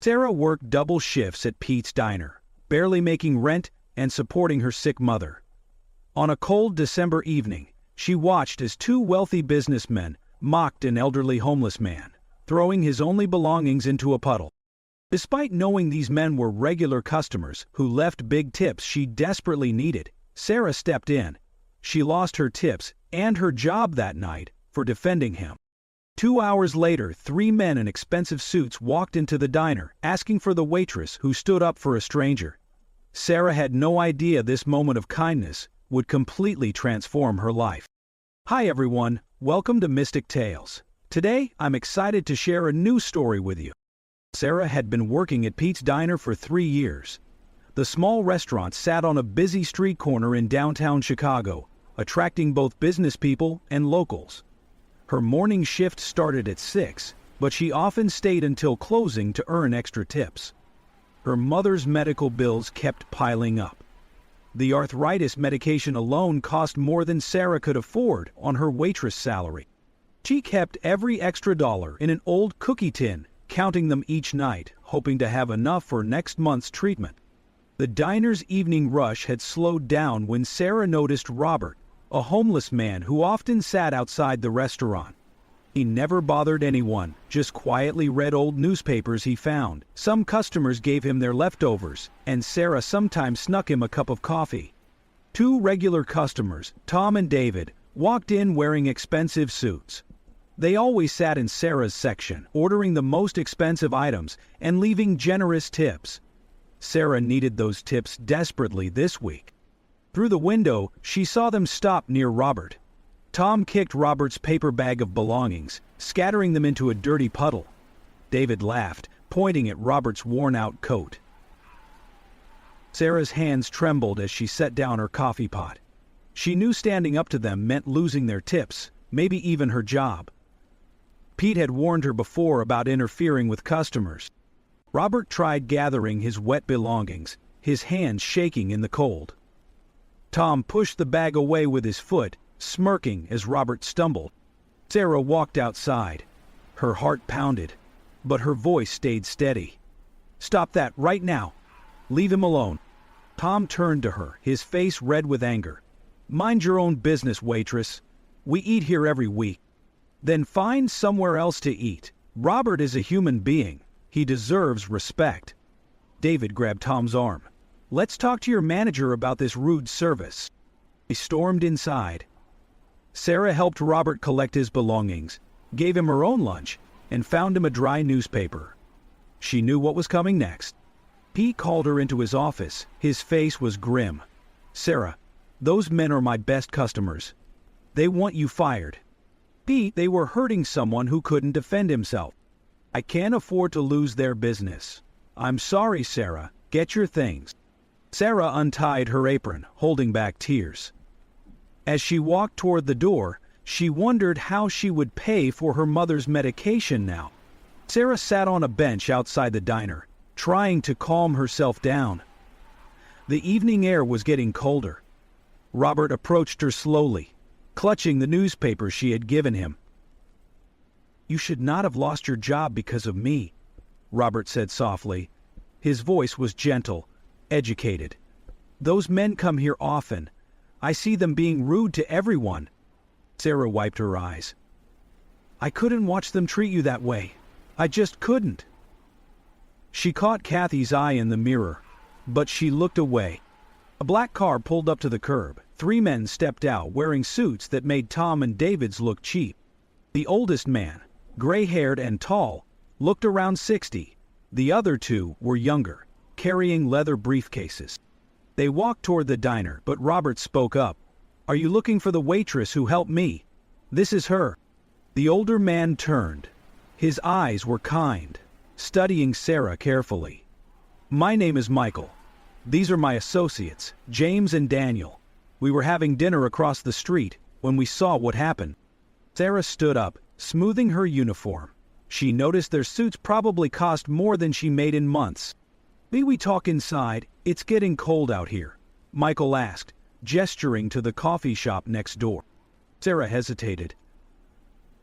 Sarah worked double shifts at Pete's diner, barely making rent and supporting her sick mother. On a cold December evening, she watched as two wealthy businessmen mocked an elderly homeless man, throwing his only belongings into a puddle. Despite knowing these men were regular customers who left big tips she desperately needed, Sarah stepped in. She lost her tips and her job that night for defending him. 2 hours later, 3 men in expensive suits walked into the diner, asking for the waitress who stood up for a stranger. Sarah had no idea this moment of kindness would completely transform her life. Hi everyone, welcome to Mystic Tales. Today, I'm excited to share a new story with you. Sarah had been working at Pete's Diner for 3 years. The small restaurant sat on a busy street corner in downtown Chicago, attracting both business people and locals. Her morning shift started at 6, but she often stayed until closing to earn extra tips. Her mother's medical bills kept piling up. The arthritis medication alone cost more than Sarah could afford on her waitress salary. She kept every extra dollar in an old cookie tin, counting them each night, hoping to have enough for next month's treatment. The diner's evening rush had slowed down when Sarah noticed Robert, a homeless man who often sat outside the restaurant. He never bothered anyone, just quietly read old newspapers he found. Some customers gave him their leftovers, and Sarah sometimes snuck him a cup of coffee. 2 regular customers, Tom and David, walked in wearing expensive suits. They always sat in Sarah's section, ordering the most expensive items and leaving generous tips. Sarah needed those tips desperately this week. Through the window, she saw them stop near Robert. Tom kicked Robert's paper bag of belongings, scattering them into a dirty puddle. David laughed, pointing at Robert's worn-out coat. Sarah's hands trembled as she set down her coffee pot. She knew standing up to them meant losing their tips, maybe even her job. Pete had warned her before about interfering with customers. Robert tried gathering his wet belongings, his hands shaking in the cold. Tom pushed the bag away with his foot, smirking as Robert stumbled. Sarah walked outside. Her heart pounded, but her voice stayed steady. "Stop that right now. Leave him alone." Tom turned to her, his face red with anger. "Mind your own business, waitress. We eat here every week." "Then find somewhere else to eat. Robert is a human being. He deserves respect." David grabbed Tom's arm. "Let's talk to your manager about this rude service." He stormed inside. Sarah helped Robert collect his belongings, gave him her own lunch, and found him a dry newspaper. She knew what was coming next. Pete called her into his office. His face was grim. "Sarah, those men are my best customers. They want you fired." "Pete, they were hurting someone who couldn't defend himself. I can't afford to lose their business." "I'm sorry, Sarah. Get your things." Sarah untied her apron, holding back tears. As she walked toward the door, she wondered how she would pay for her mother's medication now. Sarah sat on a bench outside the diner, trying to calm herself down. The evening air was getting colder. Robert approached her slowly, clutching the newspaper she had given him. "You should not have lost your job because of me," Robert said softly. His voice was gentle, educated. "Those men come here often. I see them being rude to everyone." Sarah wiped her eyes. "I couldn't watch them treat you that way. I just couldn't." She caught Kathy's eye in the mirror, but she looked away. A black car pulled up to the curb. 3 men stepped out wearing suits that made Tom and David's look cheap. The oldest man, gray-haired and tall, looked around 60. The other 2 were younger, carrying leather briefcases. They walked toward the diner, but Robert spoke up. "Are you looking for the waitress who helped me? This is her." The older man turned. His eyes were kind, studying Sarah carefully. "My name is Michael. These are my associates, James and Daniel. We were having dinner across the street when we saw what happened." Sarah stood up, smoothing her uniform. She noticed their suits probably cost more than she made in months. "May we talk inside? It's getting cold out here," Michael asked, gesturing to the coffee shop next door. Sarah hesitated.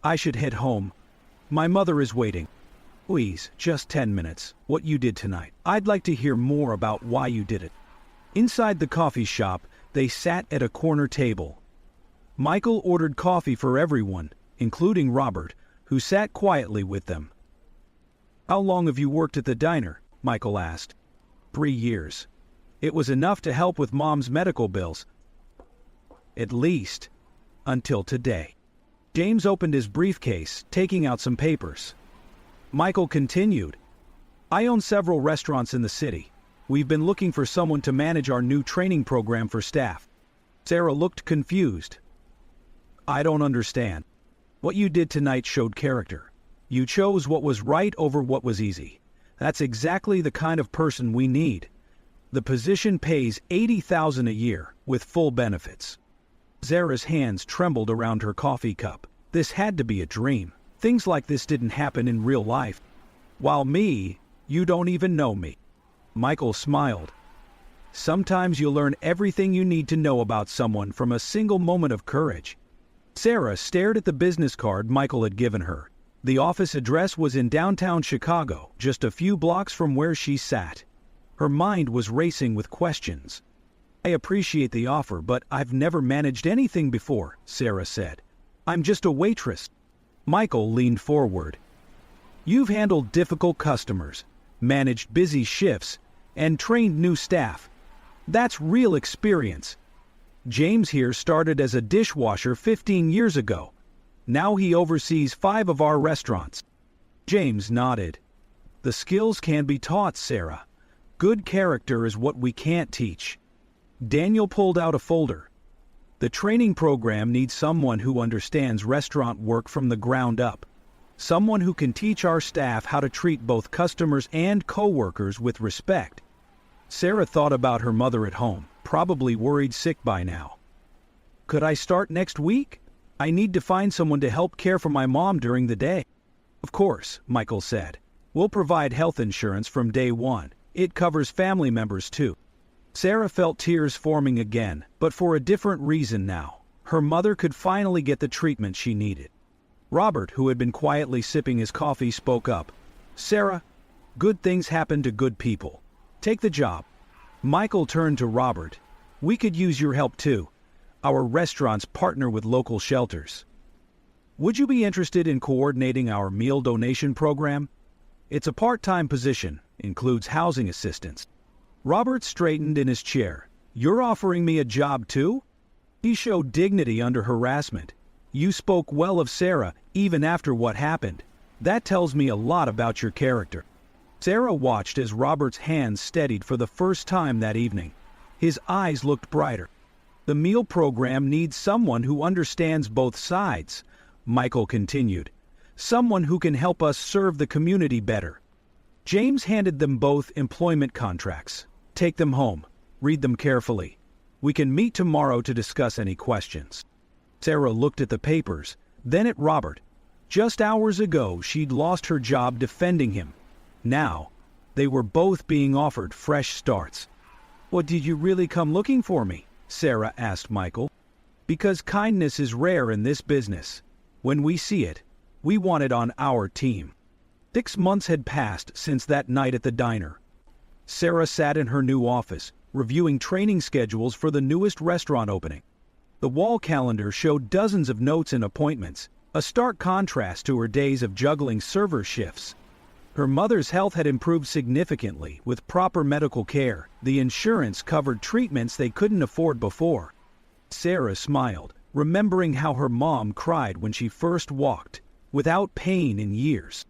"I should head home. My mother is waiting." Please, just 10 minutes. What you did tonight. I'd like to hear more about why you did it. Inside the coffee shop, they sat at a corner table. Michael ordered coffee for everyone, including Robert, who sat quietly with them. How long have you worked at the diner? Michael asked. 3 years. It was enough to help with Mom's medical bills. At least, until today. James opened his briefcase, taking out some papers. Michael continued. I own several restaurants in the city. We've been looking for someone to manage our new training program for staff. Sarah looked confused. I don't understand. What you did tonight showed character. You chose what was right over what was easy. That's exactly the kind of person we need. The position pays $80,000 a year, with full benefits. Sarah's hands trembled around her coffee cup. This had to be a dream. Things like this didn't happen in real life. While me, you don't even know me. Michael smiled. Sometimes you learn everything you need to know about someone from a single moment of courage. Sarah stared at the business card Michael had given her. The office address was in downtown Chicago, just a few blocks from where she sat. Her mind was racing with questions. I appreciate the offer, but I've never managed anything before, Sarah said. I'm just a waitress. Michael leaned forward. You've handled difficult customers, managed busy shifts, and trained new staff. That's real experience. James here started as a dishwasher 15 years ago. Now he oversees 5 of our restaurants. James nodded. The skills can be taught, Sarah. Good character is what we can't teach. Daniel pulled out a folder. The training program needs someone who understands restaurant work from the ground up. Someone who can teach our staff how to treat both customers and co-workers with respect. Sarah thought about her mother at home, probably worried sick by now. Could I start next week? I need to find someone to help care for my mom during the day. Of course, Michael said. We'll provide health insurance from day one. It covers family members too. Sarah felt tears forming again, but for a different reason now. Her mother could finally get the treatment she needed. Robert, who had been quietly sipping his coffee, spoke up. Sarah, good things happen to good people. Take the job. Michael turned to Robert. We could use your help too. Our restaurants partner with local shelters. Would you be interested in coordinating our meal donation program? It's a part-time position, includes housing assistance. Robert straightened in his chair. You're offering me a job too? He showed dignity under harassment. You spoke well of Sarah, even after what happened. That tells me a lot about your character. Sarah watched as Robert's hands steadied for the first time that evening. His eyes looked brighter. The meal program needs someone who understands both sides, Michael continued. Someone who can help us serve the community better. James handed them both employment contracts. Take them home. Read them carefully. We can meet tomorrow to discuss any questions. Sarah looked at the papers, then at Robert. Just hours ago, she'd lost her job defending him. Now, they were both being offered fresh starts. What, did you really come looking for me? Sarah asked Michael. Because kindness is rare in this business. When we see it, we want it on our team. 6 months had passed since that night at the diner. Sarah sat in her new office, reviewing training schedules for the newest restaurant opening. The wall calendar showed dozens of notes and appointments, a stark contrast to her days of juggling server shifts. Her mother's health had improved significantly with proper medical care. The insurance covered treatments they couldn't afford before. Sarah smiled, remembering how her mom cried when she first walked, without pain in years.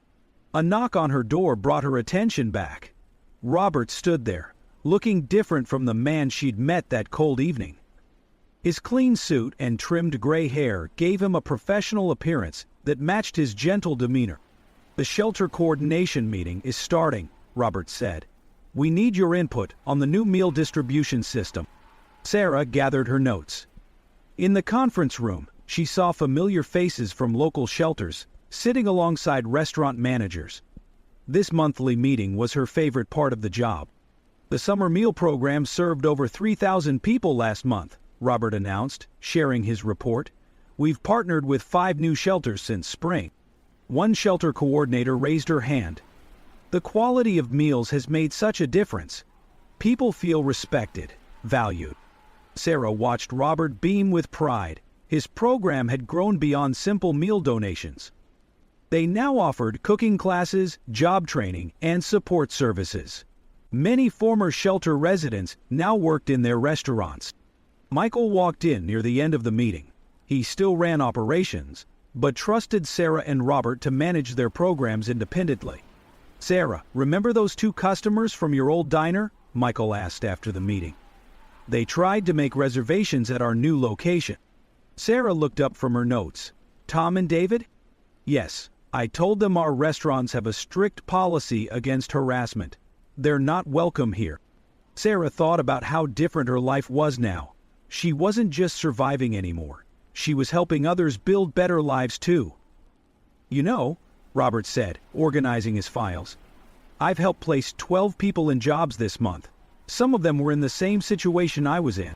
A knock on her door brought her attention back. Robert stood there, looking different from the man she'd met that cold evening. His clean suit and trimmed gray hair gave him a professional appearance that matched his gentle demeanor. The shelter coordination meeting is starting, Robert said. We need your input on the new meal distribution system. Sarah gathered her notes. In the conference room, she saw familiar faces from local shelters, sitting alongside restaurant managers. This monthly meeting was her favorite part of the job. The summer meal program served over 3,000 people last month, Robert announced, sharing his report. We've partnered with 5 new shelters since spring. One shelter coordinator raised her hand. The quality of meals has made such a difference. People feel respected, valued. Sarah watched Robert beam with pride. His program had grown beyond simple meal donations. They now offered cooking classes, job training, and support services. Many former shelter residents now worked in their restaurants. Michael walked in near the end of the meeting. He still ran operations, but trusted Sarah and Robert to manage their programs independently. "Sarah, remember those 2 customers from your old diner?" Michael asked after the meeting. "They tried to make reservations at our new location." Sarah looked up from her notes. "Tom and David?" "Yes, I told them our restaurants have a strict policy against harassment. They're not welcome here." Sarah thought about how different her life was now. She wasn't just surviving anymore. She was helping others build better lives too. "You know," Robert said, organizing his files, "I've helped place 12 people in jobs this month. Some of them were in the same situation I was in."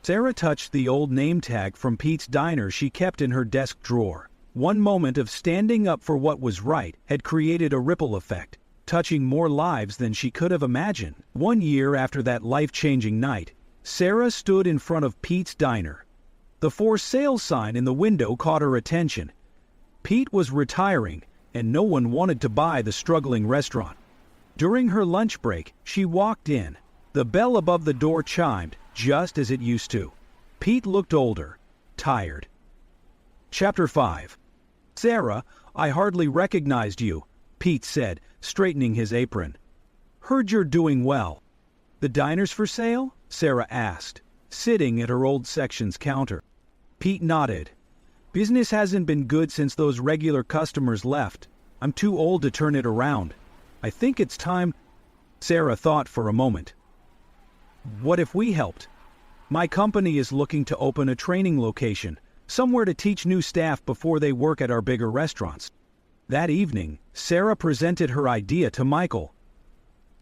Sarah touched the old name tag from Pete's diner she kept in her desk drawer. One moment of standing up for what was right had created a ripple effect, touching more lives than she could have imagined. 1 year after that life-changing night, Sarah stood in front of Pete's diner. The for sale sign in the window caught her attention. Pete was retiring, and no one wanted to buy the struggling restaurant. During her lunch break, she walked in. The bell above the door chimed, just as it used to. Pete looked older, tired. Chapter 5. "Sarah, I hardly recognized you," Pete said, straightening his apron. "Heard you're doing well." "The diner's for sale?" Sarah asked, sitting at her old section's counter. Pete nodded. "Business hasn't been good since those regular customers left. I'm too old to turn it around. I think it's time." Sarah thought for a moment. "What if we helped? My company is looking to open a training location, somewhere to teach new staff before they work at our bigger restaurants." That evening, Sarah presented her idea to Michael.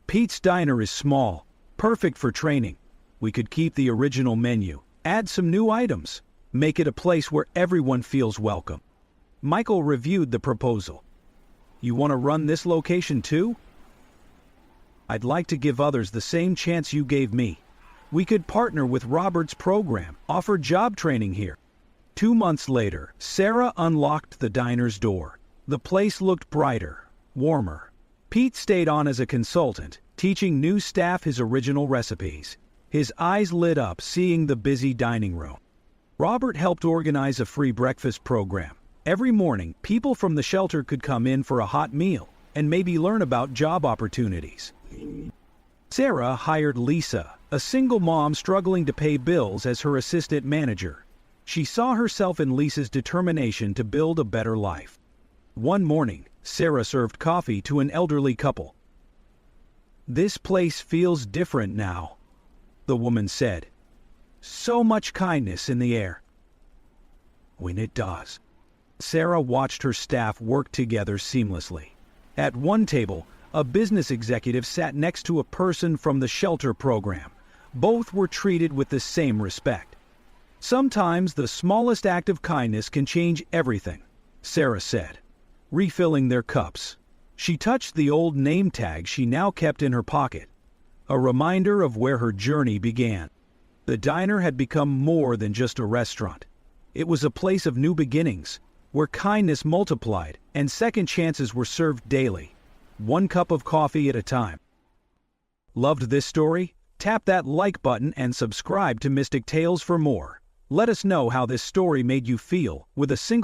"Pete's diner is small, perfect for training. We could keep the original menu, add some new items, make it a place where everyone feels welcome." Michael reviewed the proposal. "You want to run this location too?" "I'd like to give others the same chance you gave me. We could partner with Robert's program, offer job training here." 2 months later, Sarah unlocked the diner's door. The place looked brighter, warmer. Pete stayed on as a consultant, teaching new staff his original recipes. His eyes lit up seeing the busy dining room. Robert helped organize a free breakfast program. Every morning, people from the shelter could come in for a hot meal and maybe learn about job opportunities. Sarah hired Lisa, a single mom struggling to pay bills, as her assistant manager. She saw herself in Lisa's determination to build a better life. One morning, Sarah served coffee to an elderly couple. "This place feels different now," the woman said. "So much kindness in the air." "When it does." Sarah watched her staff work together seamlessly. At one table, a business executive sat next to a person from the shelter program. Both were treated with the same respect. "Sometimes the smallest act of kindness can change everything," Sarah said, refilling their cups. She touched the old name tag she now kept in her pocket, a reminder of where her journey began. The diner had become more than just a restaurant. It was a place of new beginnings, where kindness multiplied and second chances were served daily, 1 cup of coffee at a time. Loved this story? Tap that like button and subscribe to Mystic Tales for more. Let us know how this story made you feel with a single